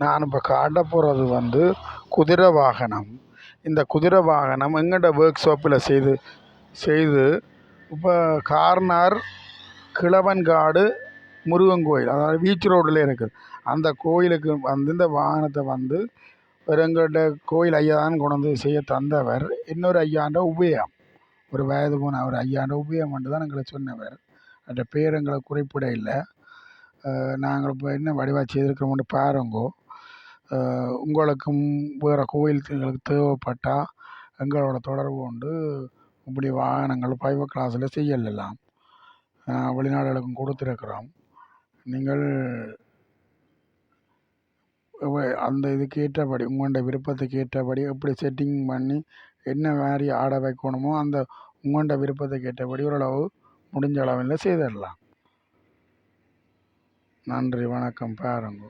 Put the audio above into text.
நான் இப்போ காட்ட போகிறது வந்து குதிரை வாகனம். இந்த குதிரை வாகனம் எங்கள்கிட்ட ஒர்க் ஷாப்பில் செய்து இப்போ கார்னார் கிழவன்காடு முருகன் கோயில், அதாவது பீச் ரோடில் இருக்குது. அந்த கோயிலுக்கு வந்து இந்த வாகனத்தை வந்து எங்கள்கிட்ட கோயில் ஐயா தான் கொண்டு வந்து செய்ய தந்தவர். இன்னொரு ஐயாண்ட உபயம், ஒரு வயது போன ஒரு ஐயாண்ட உபயம் மட்டும் தான் எங்களை சொன்னவர். அந்த பேர் எங்களை குறிப்பிட இல்லை. நாங்கள் இப்போ என்ன வடிவாக செய்திருக்கிறோம்னு பாருங்கோ. உங்களுக்கும் வேறு கோயில்களுக்கு தேவைப்பட்டால் எங்களோட தொடர்பு கொண்டு இப்படி வாகனங்கள் பிரைவேட் கிளாஸில் செய்யலாம். வெளிநாடுகளுக்கும் கொடுத்துருக்குறோம். நீங்கள் அந்த இதுக்கு ஏற்றபடி உங்களோட விருப்பத்துக்கு ஏற்றபடி எப்படி செட்டிங் பண்ணி என்ன மாதிரி ஆட வைக்கணுமோ அந்த உங்களோட விருப்பத்துக்கு ஏற்றபடி ஓரளவு முடிஞ்ச அளவில் செய்திடலாம். நன்றி, வணக்கம். பாருங்க.